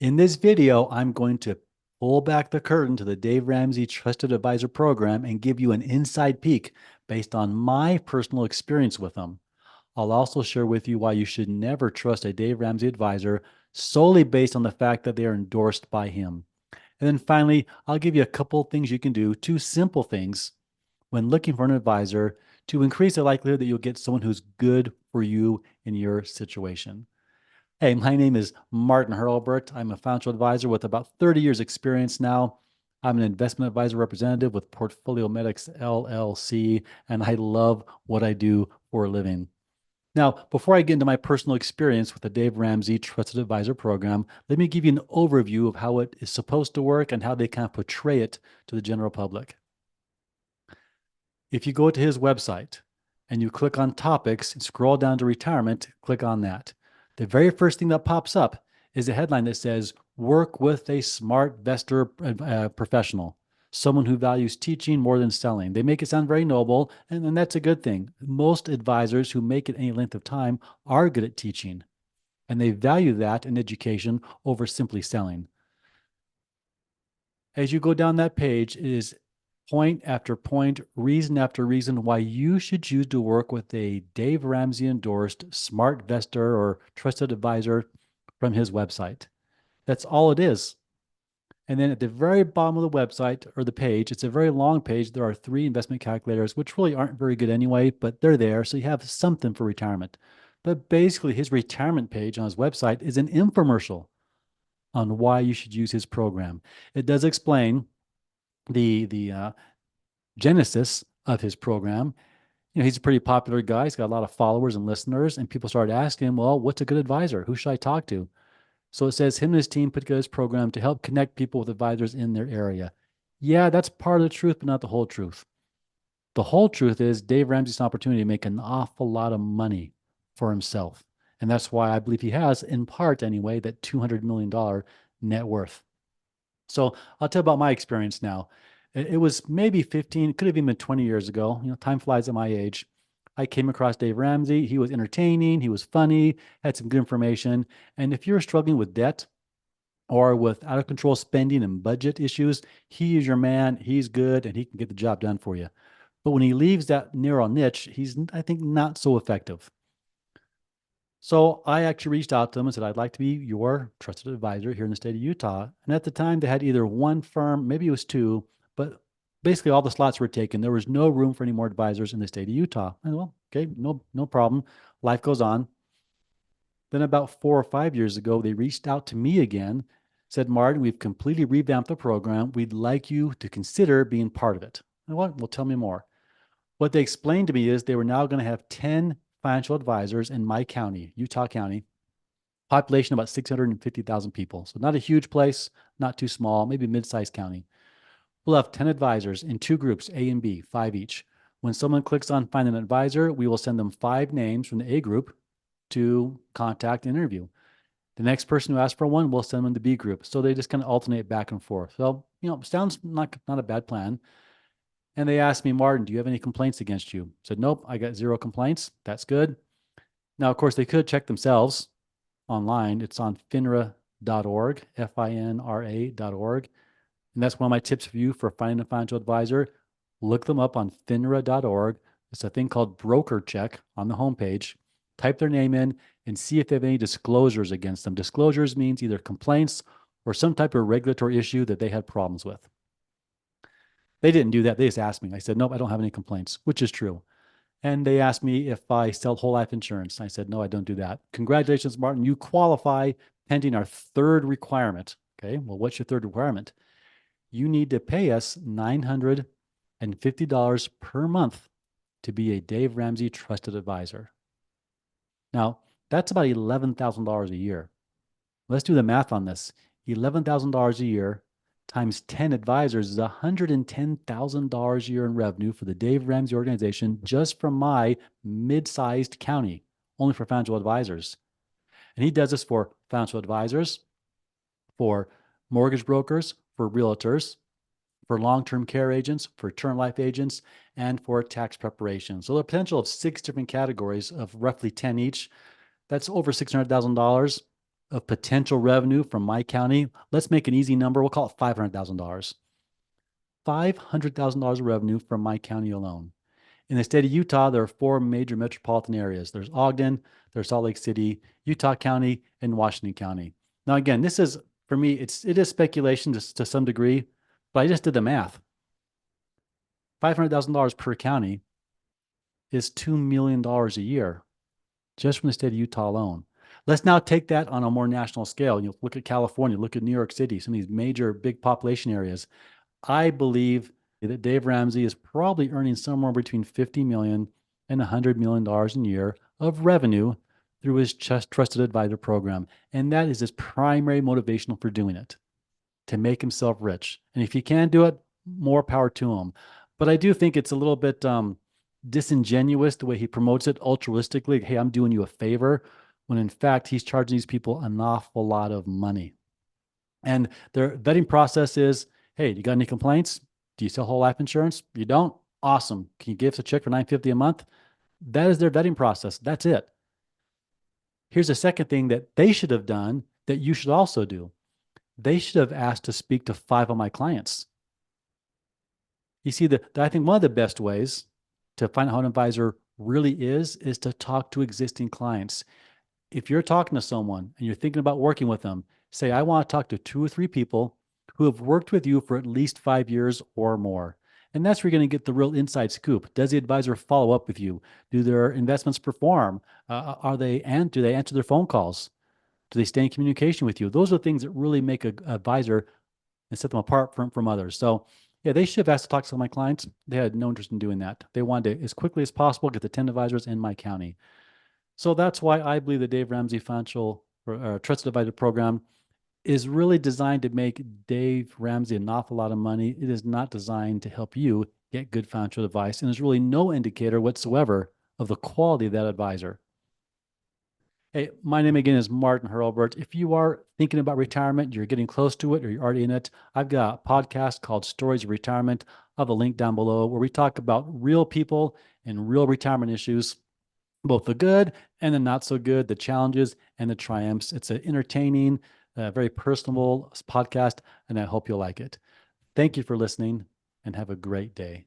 In this video, I'm going to pull back the curtain to the Dave Ramsey Trusted Advisor program and give you an inside peek based on my personal experience with them. I'll also share with you why you should never trust a Dave Ramsey advisor solely based on the fact that they are endorsed by him. And then finally, I'll give you a couple of things you can do, two simple things when looking for an advisor to increase the likelihood that you'll get someone who's good for you in your situation. Hey, my name is Martin Hurlbert. I'm a financial advisor with about 30 years experience now. I'm an investment advisor representative with Portfolio Medics LLC, and I love what I do for a living. Now, before I get into my personal experience with the Dave Ramsey Trusted Advisor program, let me give you an overview of how it is supposed to work and how they kind of portray it to the general public. If you go to his website and you click on topics and scroll down to retirement, click on that. The very first thing that pops up is a headline that says, work with a smart investor professional, someone who values teaching more than selling. They make it sound very noble, and that's a good thing. Most advisors who make it any length of time are good at teaching, and they value that in education over simply selling. As you go down that page, it is point after point, reason after reason why you should choose to work with a Dave Ramsey endorsed smart investor or trusted advisor from his website. That's all it is. And then at the very bottom of the website or the page, it's a very long page. There are 3 investment calculators, which really aren't very good anyway, but they're there. So you have something for retirement. But basically, his retirement page on his website is an infomercial on why you should use his program. It does explain the genesis of his program. He's a pretty popular guy. He's got a lot of followers and listeners, and people started asking him, well, what's a good advisor? Who should I talk to? So it says him and his team put together this program to help connect people with advisors in their area. Yeah, that's part of the truth, but not the whole truth. The whole truth is Dave Ramsey's an opportunity to make an awful lot of money for himself. And that's why I believe he has, in part anyway, that $200 million net worth. So I'll tell you about my experience now. It was maybe 15, it could have even been 20 years ago. Time flies at my age. I came across Dave Ramsey. He was entertaining, he was funny, had some good information. And if you're struggling with debt or with out of control spending and budget issues, he is your man. He's good and he can get the job done for you. But when he leaves that narrow niche, he's, I think, not so effective. So I actually reached out to them and said, I'd like to be your trusted advisor here in the state of Utah. And at the time, they had either one firm, maybe it was 2, but basically all the slots were taken. There was no room for any more advisors in the state of Utah. And well, okay, no problem. Life goes on. Then about 4 or 5 years ago, they reached out to me again, said, Martin, we've completely revamped the program. We'd like you to consider being part of it. And what? Well, tell me more. What they explained to me is they were now going to have 10 financial advisors in my county, Utah County, population about 650,000 people. So not a huge place, not too small, maybe mid-sized county. We'll have 10 advisors in 2 groups, A and B, 5 each. When someone clicks on find an advisor, we will send them 5 names from the A group to contact and interview. The next person who asks for one, we'll send them to the B group. So they just kind of alternate back and forth. So, sounds not a bad plan. And they asked me, Martin, do you have any complaints against you? I said, nope, I got 0 complaints. That's good. Now, of course, they could check themselves online. It's on finra.org, FINRA.org. And that's one of my tips for you for finding a financial advisor. Look them up on finra.org. It's a thing called broker check on the homepage. Type their name in and see if they have any disclosures against them. Disclosures means either complaints or some type of regulatory issue that they had problems with. They didn't do that. They just asked me. I said, nope, I don't have any complaints, which is true. And they asked me if I sell whole life insurance. I said, no, I don't do that. Congratulations, Martin. You qualify pending our 3rd requirement. Okay, well, what's your 3rd requirement? You need to pay us $950 per month to be a Dave Ramsey trusted advisor. Now, that's about $11,000 a year. Let's do the math on this. $11,000 a year times 10 advisors is $110,000 a year in revenue for the Dave Ramsey organization just from my mid-sized county, only for financial advisors. And he does this for financial advisors, for mortgage brokers, for realtors, for long-term care agents, for term life agents, and for tax preparation. So the potential of 6 different categories of roughly 10 each, that's over $600,000 of potential revenue from my county. Let's make an easy number. We'll call it $500,000. $500,000 of revenue from my county alone. In the state of Utah, there are four major metropolitan areas. There's Ogden, there's Salt Lake City, Utah County, and Washington County. Now, again, this is, for me, it is speculation to some degree, but I just did the math. $500,000 per county is $2 million a year just from the state of Utah alone. Let's now take that on a more national scale. You look at California, look at New York City, some of these major big population areas. I believe that Dave Ramsey is probably earning somewhere between $50 million and $100 million a year of revenue through his trusted advisor program. And that is his primary motivation for doing it, to make himself rich. And if he can do it, more power to him. But I do think it's a little bit disingenuous the way he promotes it altruistically. Hey, I'm doing you a favor, when in fact he's charging these people an awful lot of money. And their vetting process is, hey, you got any complaints? Do you sell whole life insurance? You don't? Awesome. Can you give us a check for $950 a month? That is their vetting process. That's it. Here's a second thing that they should have done that you should also do. They should have asked to speak to 5 of my clients. You see, I think one of the best ways to find out how an advisor really is to talk to existing clients. If you're talking to someone and you're thinking about working with them, say, I want to talk to 2 or 3 people who have worked with you for at least 5 years or more. And that's where you're going to get the real inside scoop. Does the advisor follow up with you? Do their investments perform? Do they answer their phone calls? Do they stay in communication with you? Those are the things that really make an advisor and set them apart from others. So yeah, they should have asked to talk to some of my clients. They had no interest in doing that. They wanted to, as quickly as possible, get the 10 advisors in my county. So that's why I believe the Dave Ramsey Financial Trusted Advisor Program is really designed to make Dave Ramsey an awful lot of money. It is not designed to help you get good financial advice, and there's really no indicator whatsoever of the quality of that advisor. Hey, my name again is Martin Hurlbert. If you are thinking about retirement, you're getting close to it, or you're already in it, I've got a podcast called Stories of Retirement. I'll have a link down below where we talk about real people and real retirement issues, both the good and the not so good, the challenges and the triumphs. It's an entertaining, very personable podcast, and I hope you'll like it. Thank you for listening, and have a great day.